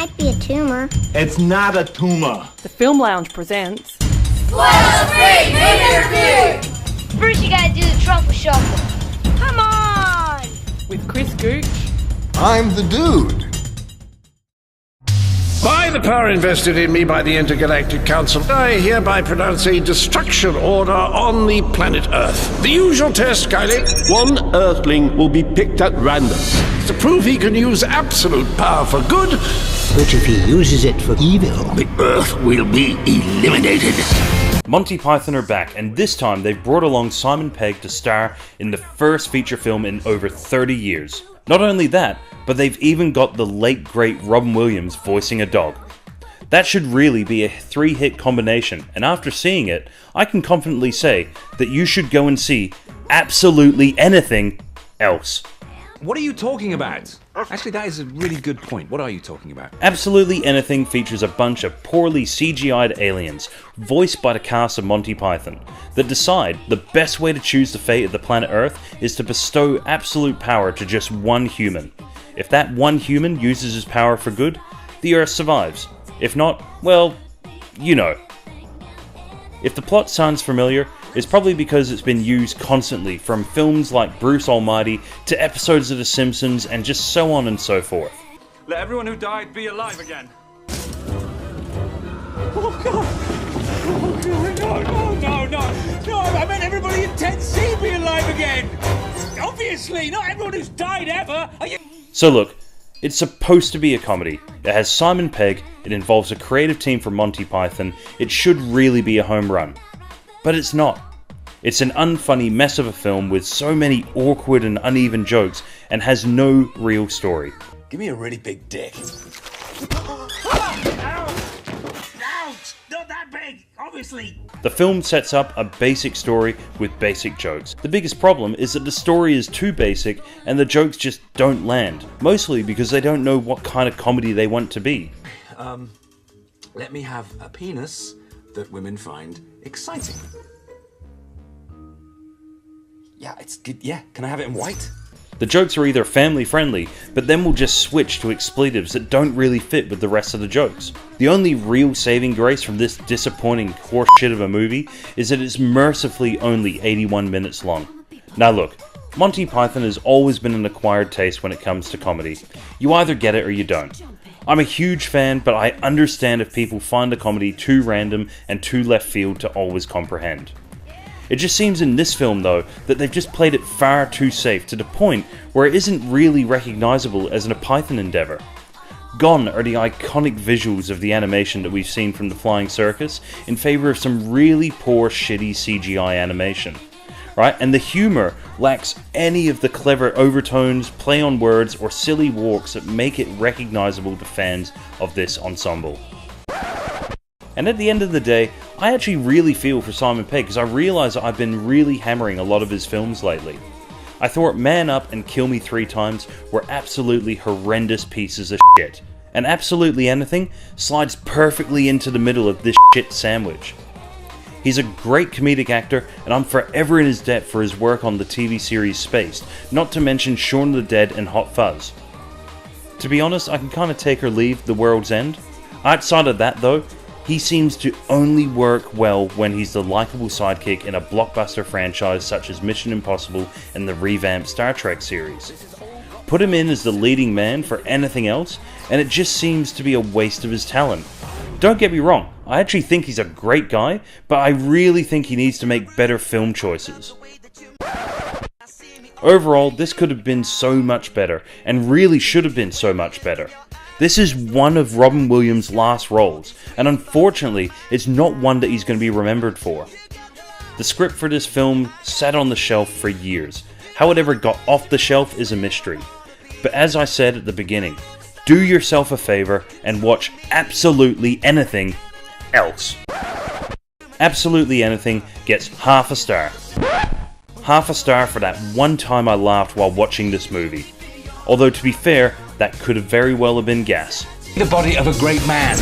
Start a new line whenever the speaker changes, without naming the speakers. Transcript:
might be a tumor.
It's not a tumor.
The Film Lounge presents...
Spoiler-free movie review!
First you gotta do the truffle shuffle. Come on!
with Chris Gooch.
I'm the dude.
By the power invested in me by the Intergalactic Council, I hereby pronounce a destruction order on the planet Earth. The usual test, Kylie.
One Earthling will be picked at random.
To prove he can use absolute power for good.
But if he uses it for evil,
The Earth will be eliminated.
Monty Python are back, and this time they've brought along Simon Pegg to star in the first feature film in over 30 years. Not only that, but they've even got the late great Robin Williams voicing a dog. That should really be a 3-hit combination, and after seeing it, I can confidently say that you should go and see absolutely anything else.
What are you talking about? Actually, that is a really good point. What are you talking about?
Absolutely Anything features a bunch of poorly CGI'd aliens, voiced by the cast of Monty Python, that decide the best way to choose the fate of the planet Earth is to bestow absolute power to just one human. If that one human uses his power for good, the Earth survives. If not, well, you know. If the plot sounds familiar, it's probably because it's been used constantly, from films like Bruce Almighty to episodes of The Simpsons and just so on and so forth.
Let everyone who died be alive again. Oh God! Oh God! No! I meant everybody in 10C be alive again. Obviously, not everyone who's died ever. Are you?
So look, it's supposed to be a comedy. It has Simon Pegg. It involves a creative team from Monty Python. It should really be a home run. But it's not. It's an unfunny mess of a film with so many awkward and uneven jokes and has no real story.
Give me a really big dick.
Ouch! Not that big, obviously.
The film sets up a basic story with basic jokes. The biggest problem is that the story is too basic and the jokes just don't land, mostly because they don't know what kind of comedy they want to be.
Let me have a penis that women find exciting. Yeah, it's good. Yeah, can I have it in white?
The jokes are either family friendly, but then we'll just switch to expletives that don't really fit with the rest of the jokes. The only real saving grace from this disappointing horseshit of a movie is that it's mercifully only 81 minutes long. Now look, Monty Python has always been an acquired taste when it comes to comedy. You either get it or you don't. I'm a huge fan, but I understand if people find the comedy too random and too left field to always comprehend. It just seems in this film though, that they've just played it far too safe to the point where it isn't really recognisable as a Python endeavour. Gone are the iconic visuals of the animation that we've seen from the Flying Circus in favour of some really poor shitty CGI animation. Right? And the humour lacks any of the clever overtones, play on words, or silly walks that make it recognisable to fans of this ensemble. And at the end of the day, I actually really feel for Simon Pegg because I realise that I've been really hammering a lot of his films lately. I thought Man Up and Kill Me 3 Times were absolutely horrendous pieces of shit, and Absolutely Anything slides perfectly into the middle of this shit sandwich. He's a great comedic actor, and I'm forever in his debt for his work on the TV series Spaced, not to mention Shaun of the Dead and Hot Fuzz. To be honest, I can kind of take or leave The World's End. Outside of that though, he seems to only work well when he's the likeable sidekick in a blockbuster franchise such as Mission Impossible and the revamped Star Trek series. Put him in as the leading man for anything else, and it just seems to be a waste of his talent. Don't get me wrong, I actually think he's a great guy, but I really think he needs to make better film choices. Overall, this could have been so much better, and really should have been so much better. This is one of Robin Williams' last roles, and unfortunately, it's not one that he's going to be remembered for. The script for this film sat on the shelf for years. How it ever got off the shelf is a mystery. But as I said at the beginning, do yourself a favour and watch absolutely anything else. Absolutely Anything gets half a star. Half a star for that one time I laughed while watching this movie. Although to be fair, that could have very well have been gas.
The body of a great man.